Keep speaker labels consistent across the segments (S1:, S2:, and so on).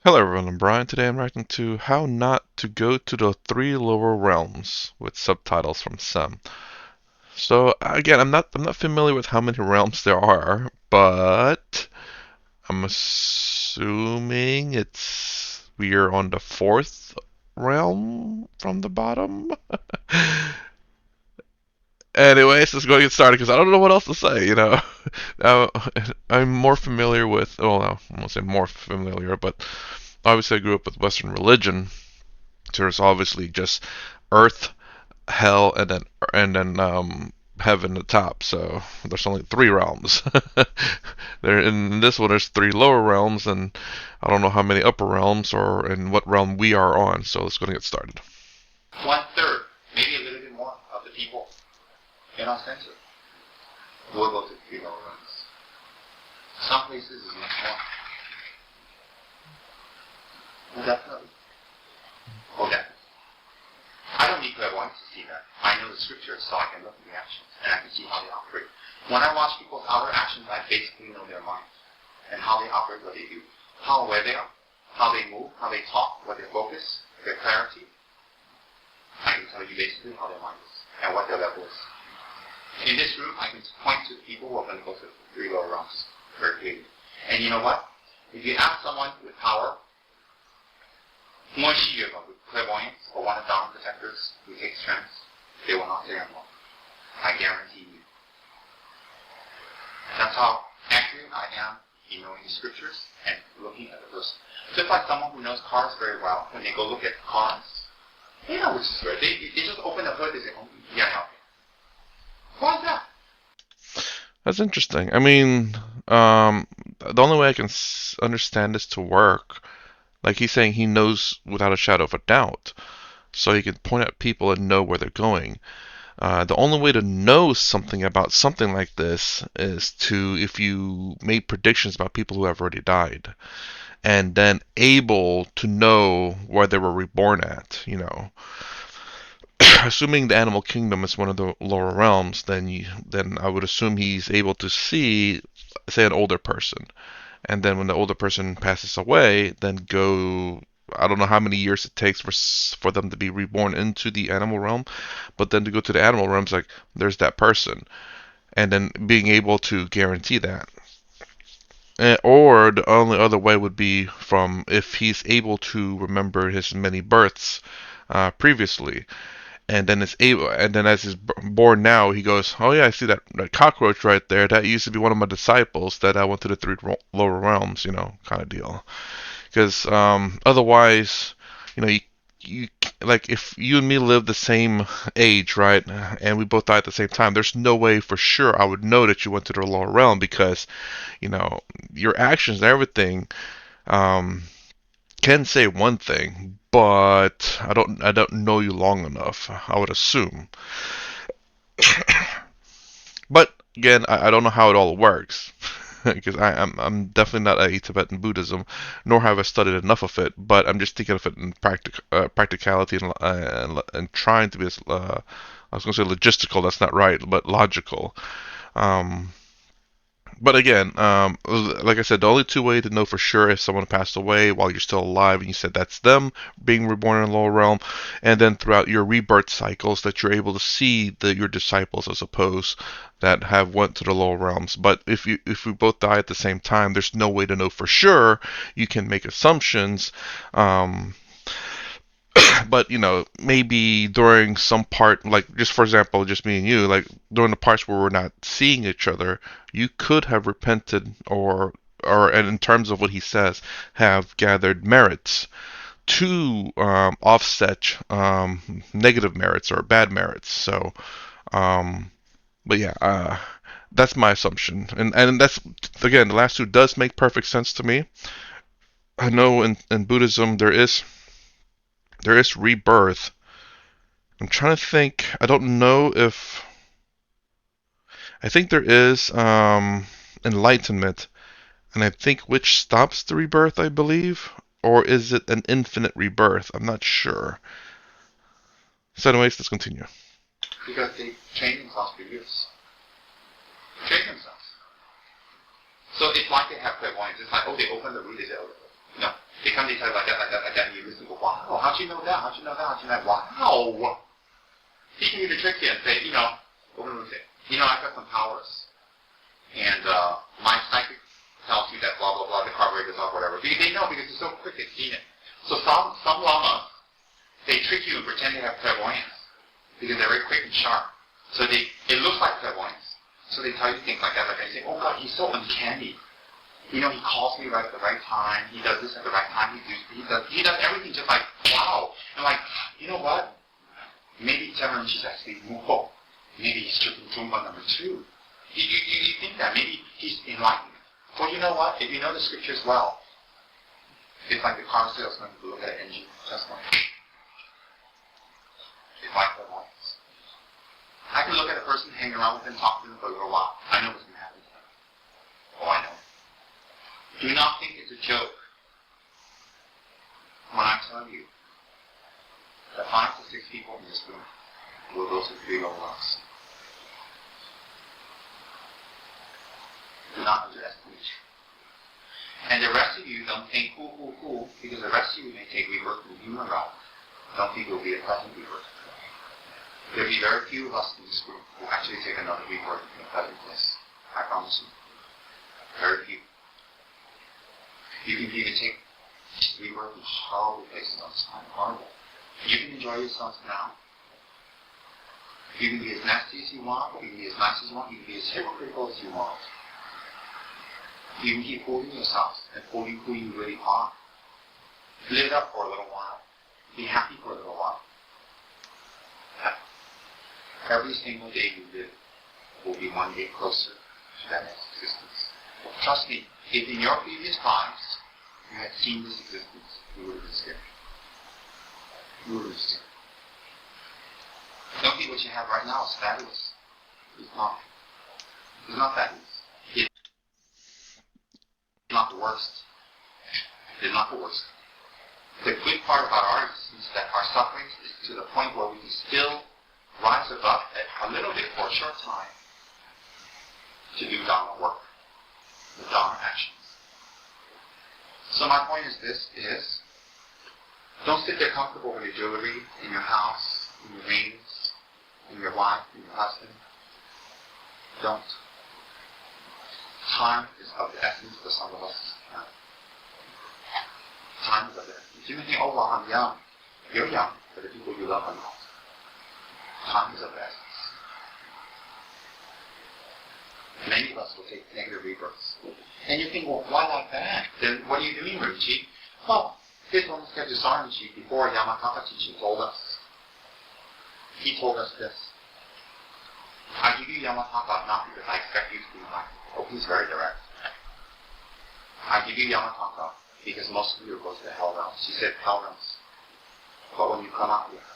S1: Hello everyone, I'm Brian. Today I'm reacting to How Not to Go to the Three Lower Realms with subtitles from Tsem. So again, I'm not familiar with how many realms there are, but I'm assuming it's we're on the fourth realm from the bottom. Anyways, let's go get started because I don't know what else to say. Uh, I'm more familiar with, well, no, I won't say more familiar, but obviously I grew up with Western religion. There's obviously just Earth, Hell, and then Heaven at the top. So there's only three realms. There in this one, there's three lower realms, and I don't know how many upper realms or in what realm we are on. So let's go and get started.
S2: One third, maybe a little bit more of the people in our center will go to three lower realms. Some places is much more. Definitely. Oh, definitely. I don't need clairvoyance to see that. I know the scriptures, so I can look at the actions and I can see how they operate. When I watch people's outer actions, I basically know their minds and how they operate, what they do, how aware they are, how they move, how they talk, what their focus, their clarity. I can tell you basically how their mind is and what their level is. In this room, I can point to people who are going to go to three lower realms very clearly. And you know what? If you ask someone with power, with clairvoyance or one of the down protectors who take strength, they will not say I'm wrong. I guarantee you. That's how accurate I am in knowing the scriptures and looking at the person. Just like someone who knows cars very well, when they go look at cars, they know which is right. They just open the hood and say, oh, yeah. Why is that?
S1: That's interesting. I mean, the only way I can understand this to work, like he's saying, he knows without a shadow of a doubt, so he can point at people and know where they're going. The only way to know something about something like this is to if you made predictions about people who have already died, and then able to know where they were reborn at. Assuming the animal kingdom is one of the lower realms, then I would assume he's able to see, say, an older person, and then when the older person passes away, then go. I don't know how many years it takes for them to be reborn into the animal realm, but then to go to the animal realm, like there's that person, and then being able to guarantee that. Or the only other way would be from if he's able to remember his many births previously, and then it's able, and then as he's born now, he goes, "Oh yeah, I see that cockroach right there. That used to be one of my disciples that I went to the three lower realms, kind of deal." Because otherwise, you like if you and me live the same age, right, and we both die at the same time, there's no way for sure I would know that you went to the lower realm because your actions and everything um, can say one thing, but I don't know you long enough. I would assume, but again, I don't know how it all works. Because I'm definitely not a Tibetan Buddhism, nor have I studied enough of it. But I'm just thinking of it in practicality and trying to be as I was going to say logistical. That's not right, but logical. Um, but again, like I said, the only two ways to know for sure if someone passed away while you're still alive, and you said that's them being reborn in the lower realm, and then throughout your rebirth cycles that you're able to see your disciples, I suppose, that have went to the lower realms. But if we both die at the same time, there's no way to know for sure. You can make assumptions. Um, but maybe during some part, like just for example, just me and you, like during the parts where we're not seeing each other, you could have repented or and in terms of what he says, have gathered merits to offset negative merits or bad merits. So um, but yeah, that's my assumption, and that's again the last two does make perfect sense to me. I know in Buddhism there is rebirth. I'm trying to think. I don't know if I think there is enlightenment, and I think which stops the rebirth, I believe, or is it an infinite rebirth? I'm not sure. So, anyways, let's continue.
S2: Because they train themselves for years. Train themselves. So it's like they have clairvoyance. It's like, oh, they open the root, they say, oh, no. They come, they tell you like that, and you listen, go, wow, how'd you know that? How'd you know that? How'd you know that? Wow. He can either trick you and say, what would we say? I've got some powers. And my psychic tells you that blah, blah, blah, the carburetor's off, whatever. They know because they're so quick at seeing it. So some llamas, they trick you and pretend they have clairvoyance because they're very quick and sharp. So it looks like clairvoyance. So they tell you things like that. Like I say, oh God, he's so uncanny. He calls me right at the right time. He does this at the right time. He does everything just like, wow. And like, you know what? Maybe Tsem is actually Muho. Maybe he's tripping Zumba number 2. You think that. Maybe he's enlightened. Well, you know what? If you know the scriptures well, it's like the car salesman who look at an engine just like, it's like the lights. I can look at a person, hang around with them, talk to them for a little while. I know what's going to happen to them. Oh, I know. Do not think it's a joke when I tell you that 5 to 6 people in this room will go to 3 or less. Do not underestimate you. And the rest of you don't think, cool, because the rest of you may take rebirth in the human realm. Don't think it will be a pleasant rebirth. There will be very few of us in this group who actually take another rebirth in a pleasant place. I promise you. Very few. You can even take rebirth in horrible places on this planet. Horrible. You can enjoy yourselves now. You can be as nasty as you want, you can be as nice as you want, you can be as hypocritical as you want. You can keep fooling yourselves and fooling who you really are. Live it up for a little while. Be happy for a little while. Every single day you live will be one day closer to that next existence. Trust me, if in your previous lives you had seen this existence, you would have been scared. You would have been scared. Don't think what you have right now is fabulous. It's not. It's not fabulous. It's not the worst. It's not the worst. The good part about our existence is that our suffering is to the point where we can still rise above it a little bit for a short time to do Dharma work, the Dharma actions. So my point is this, don't sit there comfortable with your jewelry, in your house, in your rings, in your wife, in your husband. Don't. Time is of the essence for some of us. Time is of the essence. You may think, oh well, I'm young. You're young, but the people you love are not. Time is of the essence. Many of us will take negative rebirths. And you think, well, why like that? Then what are you doing, Rinchi? Well, this one is Rinchi before Yamataka teaching told us. He told us this. I give you Yamataka not because I expect you to be like, oh, he's very direct. I give you Yamataka because most of you will go to the hell realms. He said hell realms. But when you come out, you have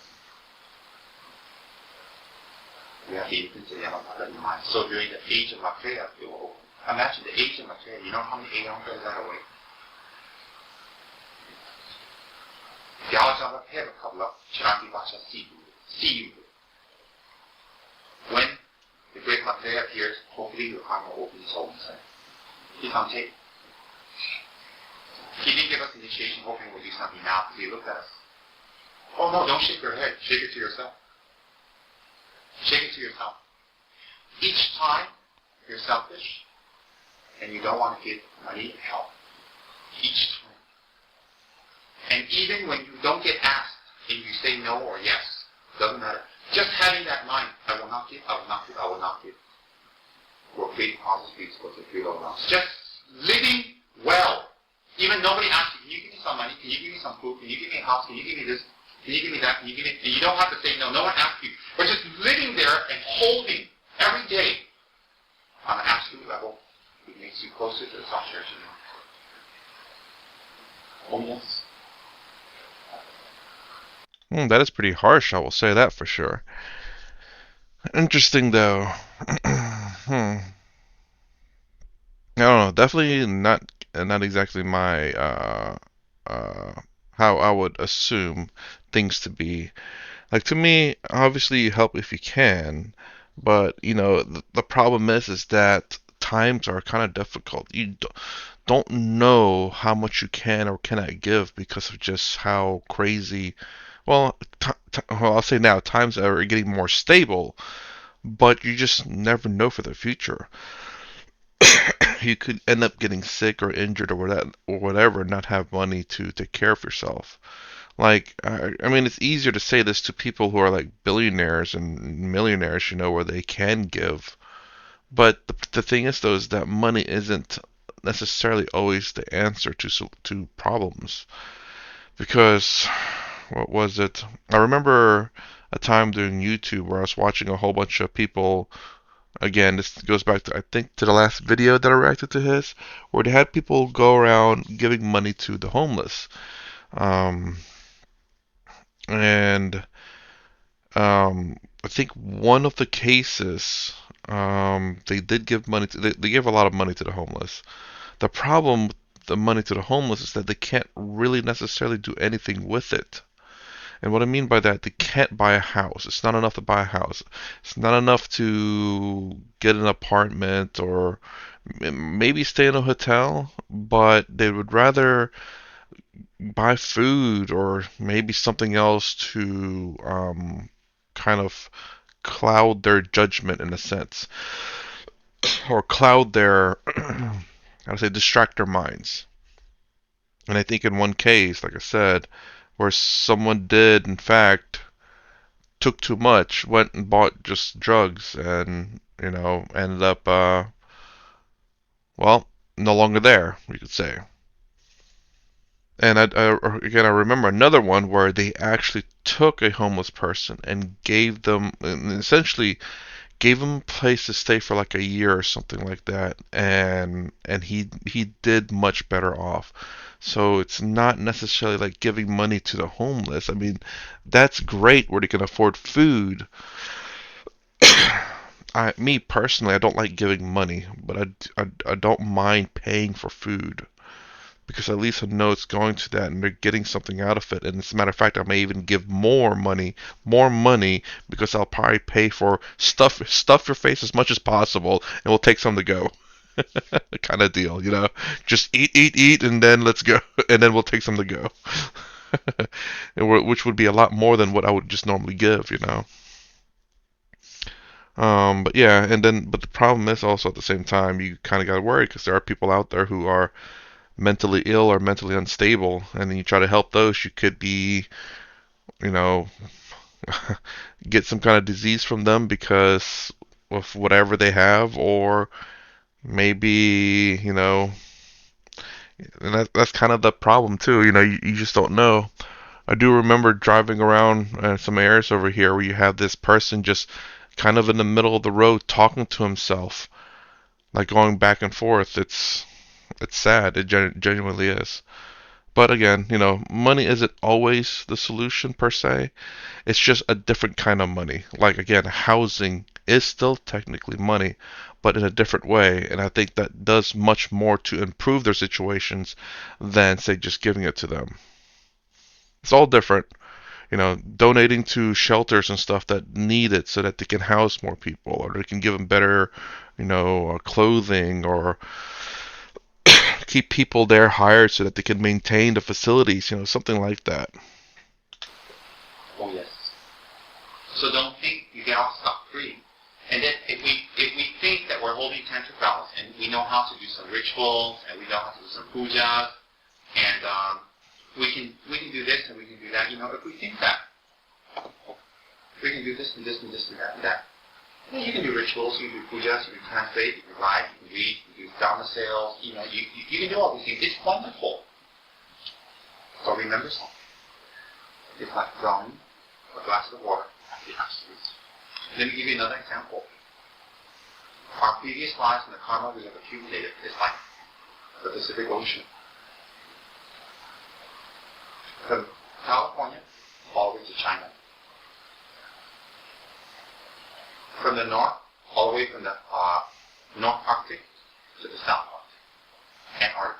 S2: to into Yamataka in your mind. So during the age of Maitreya, it will open. Imagine the age of Maitreya. You know how many aeons that away? The age of Maitreya will come up. Chiranti Vacha see you. When the great Maitreya appears, hopefully your karma will open his soul inside. He's on tape. He didn't give us initiation hoping we'll do something now because he looked at us. Oh no, don't shake your head. Shake it to yourself. Shake it to yourself. Each time you're selfish and you don't want to give money and help. Each time. And even when you don't get asked and you say no or yes, doesn't matter. Just having that mind, I will not give, I will not give, I will not give, will create positive peace for the 3 low realms. Just living well. Even nobody asks you, can you give me some money? Can you give me some food? Can you give me a house? Can you give me this? Can you give me that? Can you give me... And you don't have to say no. No one asks you. But just living there and holding every day on an absolute level, it makes you closer to the Sahara. Oh, yes.
S1: That is pretty harsh, I will say that for sure. Interesting, though. I don't know. Definitely not exactly my how I would assume things to be. Like to me, obviously you help if you can, but the problem is that times are kind of difficult. don't know how much you can or cannot give because of just how crazy. Well, well, I'll say now times are getting more stable, but you just never know for the future. You could end up getting sick or injured or whatever, and not have money to take care of yourself. Like, I mean, it's easier to say this to people who are like billionaires and millionaires, where they can give. But the thing is, though, is that money isn't necessarily always the answer to problems. Because what was it? I remember a time during YouTube where I was watching a whole bunch of people. Again, this goes back to, I think, to the last video that I reacted to his, where they had people go around giving money to the homeless. Um, and I think one of the cases, they did give money they gave a lot of money to the homeless. The problem with the money to the homeless is that they can't really necessarily do anything with it. And what I mean by that, they can't buy a house. It's not enough to buy a house. It's not enough to get an apartment or maybe stay in a hotel, but they would rather buy food or maybe something else to kind of cloud their judgment in a sense, or cloud their, how to say, distract their minds. And I think in one case, like I said, where someone did, in fact, took too much, went and bought just drugs, and ended up, well, no longer there, you could say. And again, I remember another one where they actually took a homeless person and gave them, and essentially gave him a place to stay for like a year or something like that, and he did much better off. So it's not necessarily like giving money to the homeless. I mean, that's great where they can afford food. Me personally, I don't like giving money, but I don't mind paying for food because at least I know it's going to that and they're getting something out of it. And as a matter of fact, I may even give more money because I'll probably pay for stuff your face as much as possible, and we'll take some to go. Kind of deal. Just eat, and then let's go, and then we'll take some to go, which would be a lot more than what I would just normally give. But yeah, but the problem is also at the same time you kind of got to worry because there are people out there who are mentally ill or mentally unstable, and then you try to help those, you could be, you know, get some kind of disease from them because of whatever they have, or maybe, and that's kind of the problem too. You just don't know. I do remember driving around some areas over here where you have this person just kind of in the middle of the road talking to himself, like going back and forth. It's sad. It genuinely is. But again, money isn't always the solution per se. It's just a different kind of money. Like again, housing is still technically money, but in a different way. And I think that does much more to improve their situations than, say, just giving it to them. It's all different. Donating to shelters and stuff that need it so that they can house more people or they can give them better, clothing, or keep people there hired so that they can maintain the facilities, something like that.
S2: Oh yes. So don't think you get off scot-free. And then if we think that we're holding tantric vows and we know how to do some rituals and we know how to do some pujas and we can do this and we can do that, if we think that we can do this and this and this and that and that. Yeah, you can do rituals, you can do pujas, you can translate, you can write, you can read, you can do dharma sales, you can do all these things. It's wonderful. But remember something. It's like throwing a glass of water at the absolute. Let me give you another example. Our previous lives and the karma we have accumulated is like the Pacific Ocean. From California all the way to China. From the north, all the way from the North Arctic to the South Arctic, Antarctica.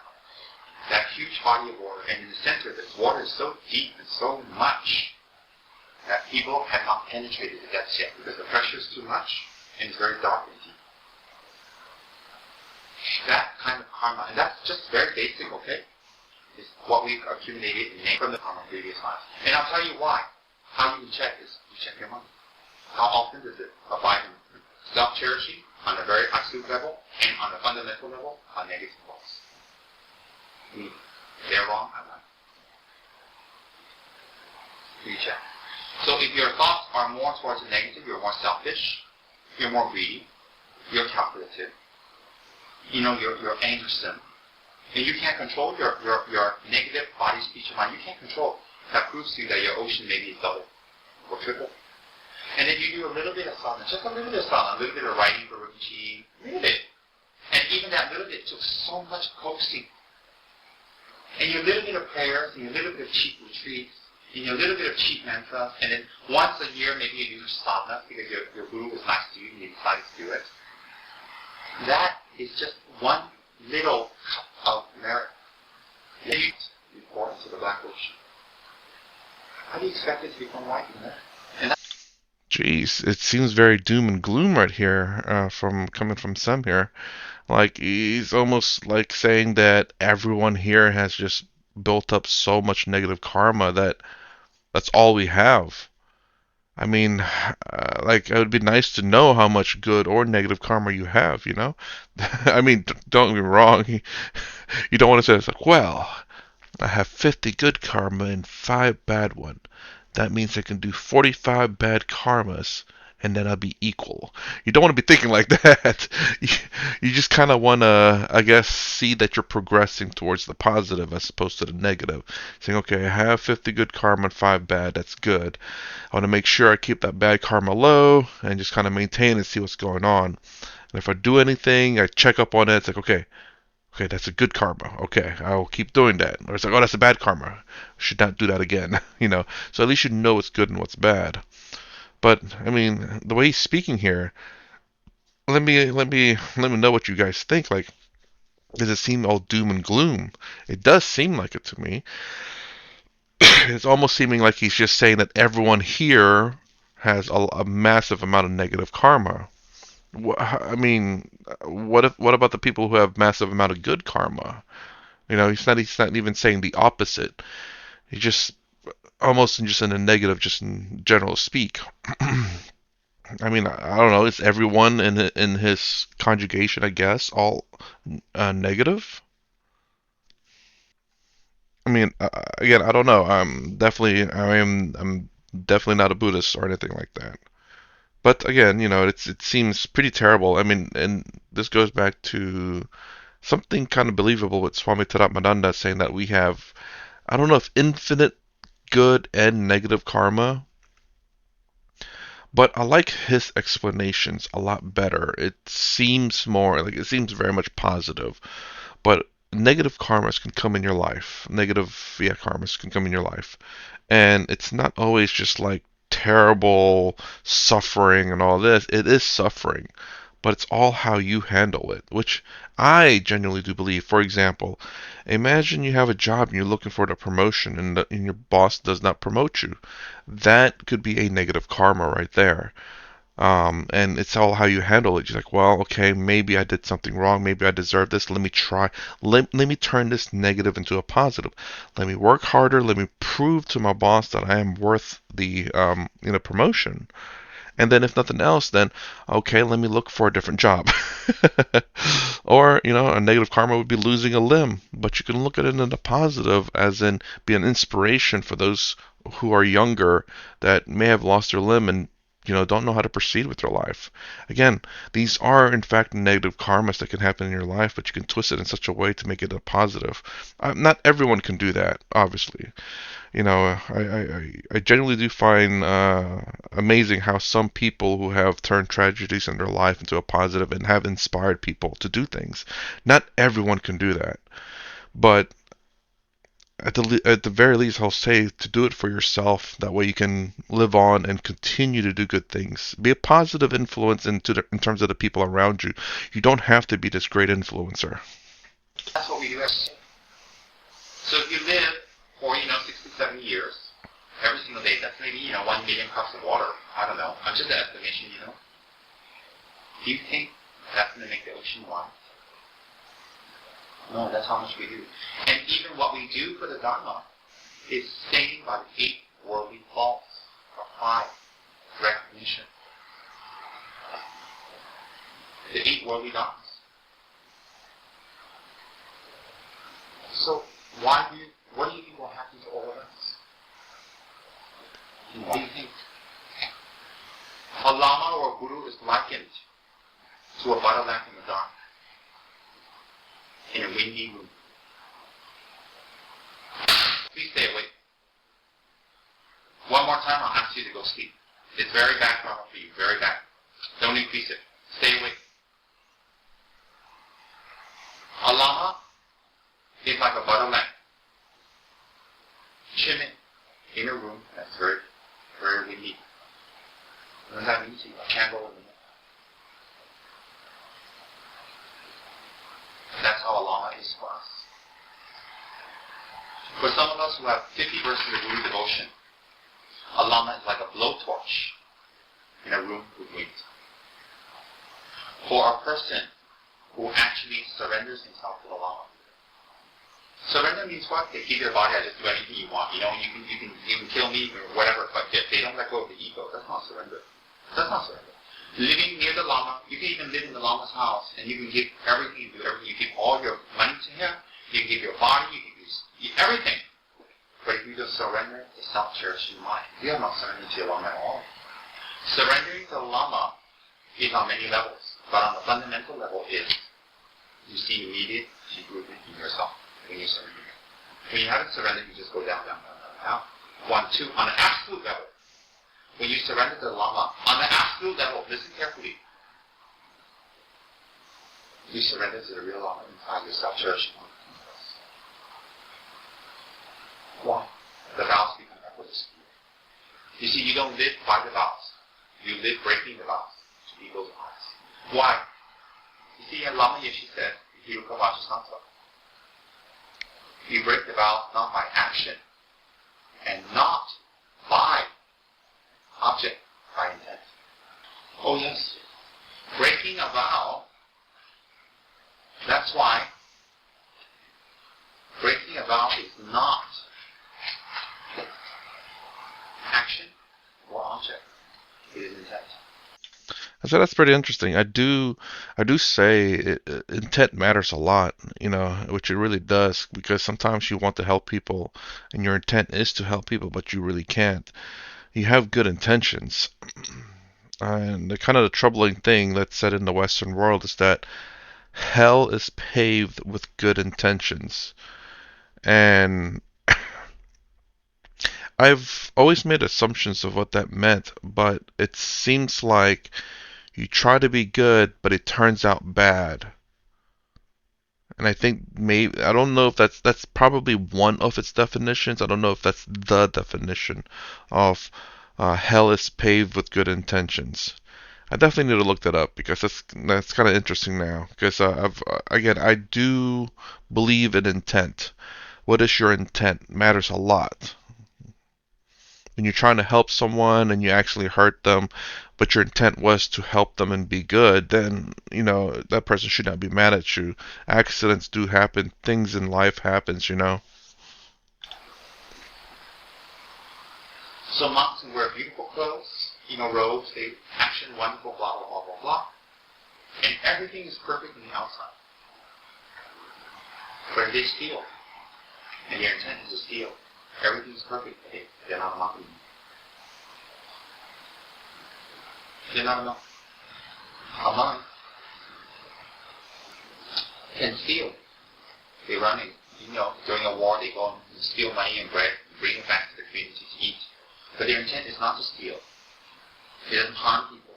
S2: That huge body of water, and in the center of this water is so deep and so much that people have not penetrated the depths yet because the pressure is too much and it's very dark and deep. That kind of karma, and that's just very basic, okay? Is what we've accumulated from the karma previous lives. And I'll tell you why. How you can check is you check your money. How often does it abide in self-cherishing on a very absolute level and on a fundamental level on negative thoughts? They're wrong, I'm right. You check. So if your thoughts are more towards the negative, you're more selfish, you're more greedy, you're calculative, you're angersome, and you can't control your negative body, speech, and mind. You can't control. That proves to you that your ocean maybe is double or triple. And then you do a little bit of sadhana, just a little bit of sadhana, a little bit of writing for Rinpoche, a little bit. And even that little bit took so much coaxing. And your little bit of prayers, and your little bit of cheap retreats, and your little bit of cheap mantras, and then once a year maybe you do sadhana because your guru was nice to you and you decided to do it. That is just one little cup of merit. Then you pour into the black ocean. How do you expect it to become white in there?
S1: Jeez, it seems very doom and gloom right here, from coming from Tsem here. Like he's almost like saying that everyone here has just built up so much negative karma that that's all we have. I mean, like it would be nice to know how much good or negative karma you have, you know? I mean, don't get me wrong. You don't want to say it's like, well, I have 50 good karma and 5 bad one. That means I can do 45 bad karmas and then I'll be equal. You don't want to be thinking like that. You just kind of want to, I guess, see that you're progressing towards the positive as opposed to the negative. Saying, okay, I have 50 good karma and 5 bad. That's good. I want to make sure I keep that bad karma low and just kind of maintain and see what's going on. And if I do anything, I check up on it. It's like, okay, that's a good karma. Okay, I will keep doing that. Or it's like, oh, that's a bad karma. Should not do that again. So at least you know what's good and what's bad. But I mean, the way he's speaking here, let me know what you guys think. Like, does it seem all doom and gloom? It does seem like it to me. It's almost seeming like he's just saying that everyone here has a massive amount of negative karma. I mean, what about the people who have massive amount of good karma? He's not even saying the opposite. He just almost just in a negative, just in general speak. I mean, I don't know. Is everyone in his conjugation, I guess, all negative? I mean, again, I don't know. I'm definitely not a Buddhist or anything like that. But again, it seems pretty terrible. I mean, and this goes back to something kind of believable with Swami Taratmananda saying that we have, I don't know if infinite good and negative karma, but I like his explanations a lot better. It seems very much positive, but negative karmas can come in your life. Negative, yeah, karmas can come in your life. And it's not always just like terrible suffering and all this. It is suffering, but it's all how you handle it, which I genuinely do believe. For example, imagine you have a job and you're looking for a promotion and your boss does not promote you. That could be a negative karma right there. And it's all how you handle it. You're like, well, okay, maybe I did something wrong. Maybe I deserve this. Let me try. Let me turn this negative into a positive. Let me work harder. Let me prove to my boss that I am worth the promotion. And then if nothing else, then okay, let me look for a different job. Or, a negative karma would be losing a limb, but you can look at it in the positive, as in be an inspiration for those who are younger that may have lost their limb and don't know how to proceed with their life. Again, these are in fact negative karmas that can happen in your life, but you can twist it in such a way to make it a positive. Not everyone can do that, obviously. I genuinely do find amazing how some people who have turned tragedies in their life into a positive and have inspired people to do things. Not everyone can do that, but at the very least, I'll say to do it for yourself. That way, you can live on and continue to do good things. Be a positive influence in terms of the people around you. You don't have to be this great influencer.
S2: That's what we do every day. So if you live for 60, 70 years, every single day, that's maybe 1 million cups of water. I don't know. I'm just an estimation. Do you think that's going to make the ocean wide? No, that's how much we do. And even what we do for the Dharma is stained by the 8 worldly faults of pride, recognition. The 8 worldly dharmas. So what do you think will happen to all of us? What do you think? A lama or a guru is likened to a butter lamp in the dark, in a windy room. Please stay awake. One more time, I'll ask you to go sleep. It's very bad karma for you, very bad. Don't increase it. Stay awake. A lama is like a butter lamp, chimney in a room that's very, very windy. What does that mean to you? A candle in the middle. That's how a lama is for us. For some of us who have 50 verses of Guru devotion, a lama is like a blowtorch in a room with wind. For a person who actually surrenders himself to the lama. Surrender means what? They keep their body, I just do anything you want. You know, you can kill me or whatever, but they don't let go of the ego. That's not surrender. That's not surrender. Living near the Lama, you can even live in the Lama's house and you can give everything, you do everything. You give all your money to him, you can give your body, you can give everything. But if you just surrender to self-cherishing mind, you have not surrendered to your Lama at all. Surrendering to the Lama is on many levels, but on the fundamental level is you see immediate improvement in yourself when you surrender. When you haven't surrendered, you just go down, down, down, down, down. 1, 2, on an absolute level. When you surrender to the Lama, on the absolute level, listen carefully. You surrender to the real Lama inside yourself, cherishing one. Why? The vows become effortless. You see, you don't live by the vows. You live breaking the vows to people's eyes. Why? You see, in Lama Yeshe said, Hiruka Vajrasattva, you break the vows not by action and not by object, by intent. Oh yes. Breaking a vow, that's why breaking a vow is not action or object. It is intent.
S1: So that's pretty interesting. I do say intent matters a lot, which it really does, because sometimes you want to help people, and your intent is to help people, but you really can't. You have good intentions, and the troubling thing that's said in the Western world is that hell is paved with good intentions, and I've always made assumptions of what that meant, but it seems like you try to be good, but it turns out bad. And I think I don't know if that's probably one of its definitions. I don't know if that's the definition of hell is paved with good intentions. I definitely need to look that up because that's kind of interesting now. Because again, I do believe in intent. What is your intent matters a lot. When you're trying to help someone and you actually hurt them, but your intent was to help them and be good, then, that person should not be mad at you. Accidents do happen. Things in life happens.
S2: So monks can wear beautiful clothes, robes, they action wonderful, blah, blah, blah, blah, blah. And everything is perfect on the outside. But if they steal, and your intent is to steal, everything is perfect, they're not a monk anymore. They're not a monk. A monk can steal. They run it, during a war they go and steal money and bread, bring it back to the community to eat. But their intent is not to steal. It doesn't harm people.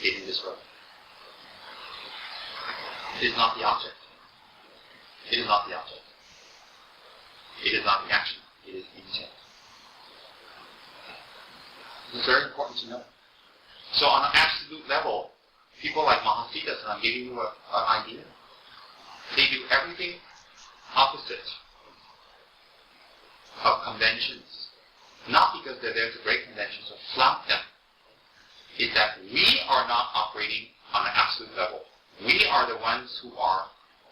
S2: It is destroy. It is not the object. It is not the object. It is not the action. It is intent. It's very important to know. So on an absolute level, people like Mahasiddhas, and I'm giving you an idea, they do everything opposite of conventions. Not because they're there to break conventions or flout them. It's that we are not operating on an absolute level. We are the ones who are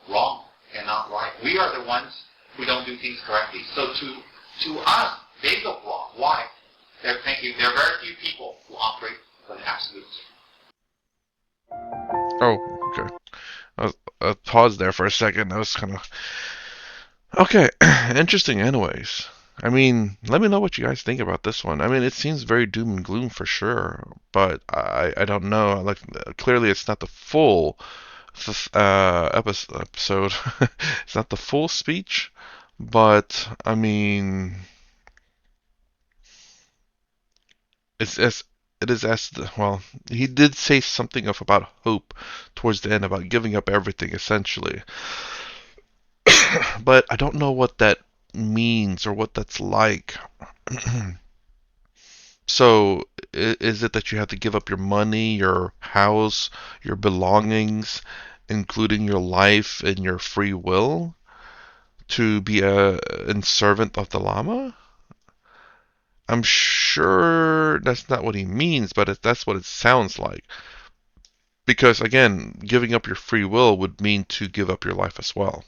S2: wrong and not right. We are the ones who don't do things correctly. So to us, they look wrong. Why? Thank you. There are very few people who operate with absolutes.
S1: Oh, okay. I paused there for a second. That was kind of okay. Interesting. Anyways, I mean, let me know what you guys think about this one. I mean, it seems very doom and gloom for sure, but I don't know. Like, clearly, it's not the full episode. It's not the full speech, but I mean, it's as it is as the, well. He did say something of about hope towards the end about giving up everything essentially, but I don't know what that means or what that's like. So, is it that you have to give up your money, your house, your belongings, including your life and your free will, to be a servant of the Lama? I'm sure that's not what he means, but that's what it sounds like. Because again, giving up your free will would mean to give up your life as well.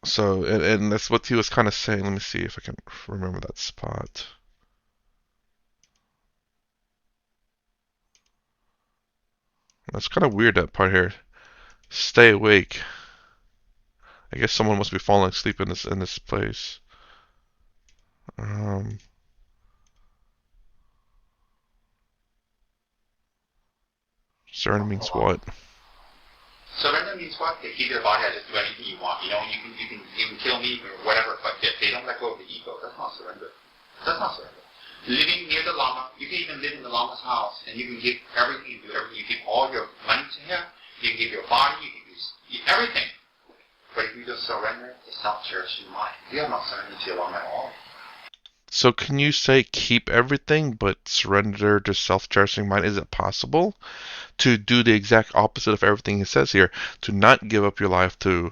S1: So, and that's what he was kind of saying. Let me see if I can remember that spot. That's kind of weird, that part here. Stay awake. I guess someone must be falling asleep in this place. Um, Surrender means what?
S2: Surrender means what? They keep your body, I just do anything you want. You can kill me or whatever, but if they don't let go of the ego, that's not surrender. That's not surrender. Living near the Lama, you can even live in the Lama's house, and you can give everything, you do everything. You give all your money to him, you can give your body, you can give everything. But if you don't surrender the self-cherishing mind, you have not surrendered to your Lama at all.
S1: So can you say keep everything but surrender to self-cherishing mind? Is it possible to do the exact opposite of everything he says here? To not give up your life, to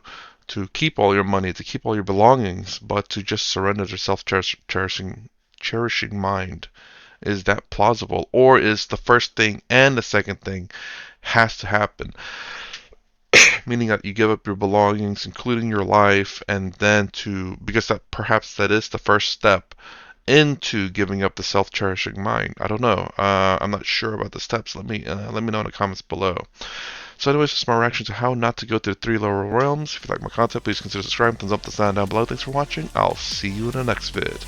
S1: keep all your money, to keep all your belongings, but to just surrender to self-cherishing mind? Is that plausible? Or is the first thing and the second thing has to happen? Meaning that you give up your belongings, including your life, and then to, because that perhaps that is the first step into giving up the self-cherishing mind. I don't know. I'm not sure about the steps. Let me know in the comments below. So anyways, that's my reaction to how not to go through the 3 lower realms. If you like my content, please consider subscribing, thumbs up, the sign down below. Thanks for watching. I'll see you in the next vid.